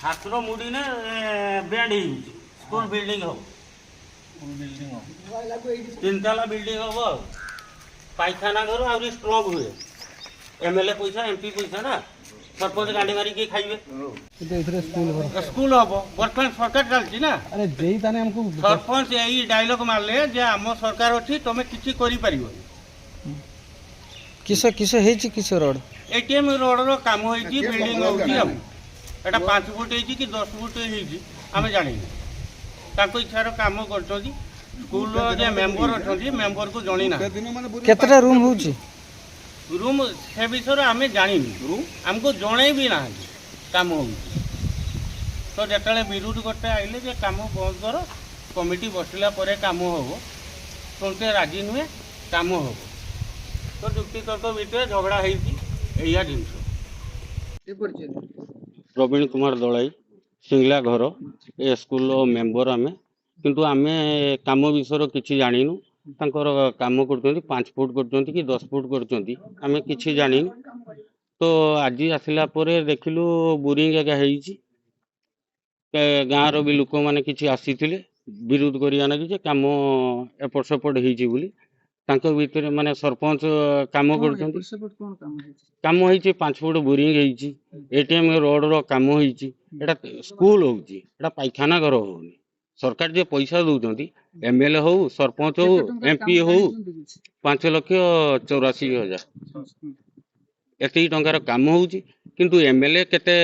ଠାକୁର ମୁଡ଼ିନେ band ହେଇଯାଉଛି school building ହବ ତିନି ତାଲା ବିଲ୍ଡିଂ ହବ ଆଉ ପାଇଖାନା ଘର ଆହୁରି ଷ୍ଟ୍ରଙ୍ଗ ହୁଏ ଏମଏଲଏ ପଇସା ଏମପି ପଇସା ନା ସରପଞ୍ଚ ଗାଣ୍ଡି ମାରିକି ଖାଇବେ ସ୍କୁଲ ହବ ବର୍ତ୍ତମାନ ସରକାର ଚାଲିଛି ନା ସରପଞ୍ଚ ଏଇ ଡାଇଲଗ ମାରିଲେ ଯେ ଆମ ସରକାର ଅଛି ତମେ କିଛି କରିପାରିବନି किस किस ହେଇଛି किस रोड एटीएम रोडर काम होती बिल्डिंग होती एटा 5 फुट होती कि 10 फुट होती आम जानी इच्छार काम कर स्कूल जे मेंबर अच्छा मेंबर को जनी ना केतटा रूम होची रूम से विषय आम जानी आमको जन भी ना काम हो तो जिते विरोध करते आइले जे काम बंद कर कमिटी बसला काम हम तुमसे राजी नुहे काम हम तो जुक्ति तर्क भितर झगड़ा होया जिनस प्रवीण कुमार दलाई सिंगला घर ए स्कूल मेंबर आम किंतु आम काम विषय किसी जानिनु तांकर काम कर 5 फुट कर 10 फुट कर किसी जानिनु तो आज आसला देखिलु बोरिंग एका गाँव भी लोक मैंने किसी आसी विरोध करिया कि काम एपट सेपट होली भितर माने सरपंच काम कर काम होती 5 फुट बोरिंग होती एटीएम रोड रो काम होती स्कूल होती पाइखाना घर होनी सरकार जो पैसा दौरान एमएलए हो सरपंच हो एमपी हो 5,84,000 एति टंकार काम होती किंतु एमएलए केते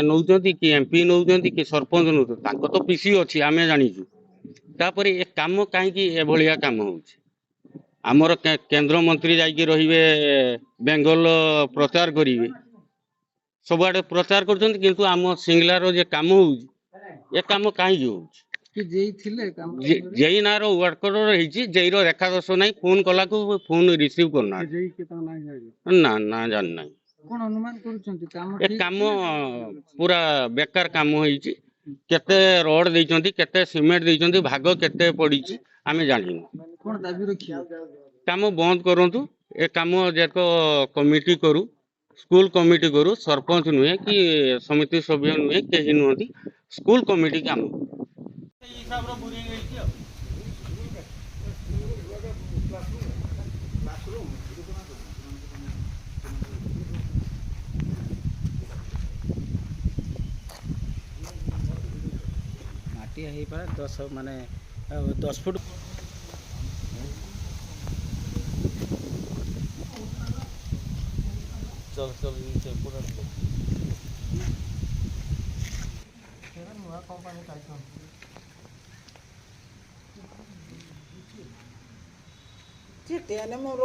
नौचंती कि एमपी नौचंती कि सरपंच नौचंती तो पीसी अच्छी आम जानीचु तापर ए काम कहीं एभलिया काम होची आमर केंद्र मंत्री जाइए रहिबे बेंगल प्रचार करिवे सबआडे प्रचार करछन किंतु आम सिंगलार जे काम होउची ए काम काहे होउची कि जेई थिले काम जेई नार वर्कर रहिची जेईरो रेखा दर्श नाही फोन कला को फोन रिसीव करना जेई के ता नाही ना ना जान नाही कोन अनुमान करूछंती काम ए काम पूरा बेकार काम होईची केते रोड देइचंती केते सीमेंट देइचंती भाग केते पड़ीची आमे जानिनु कोन दाबी रखियो काम बंद करंतु ए काम जेक कमिटी करू स्कूल कमिटी करू सरपंच नुहे कि समिति सभ्य नुहे कहीं नुहति स्कूल कमिटी काम माटी हे पर 10 माने 10 फुट चल चल पूरा चिट्टे ने मोर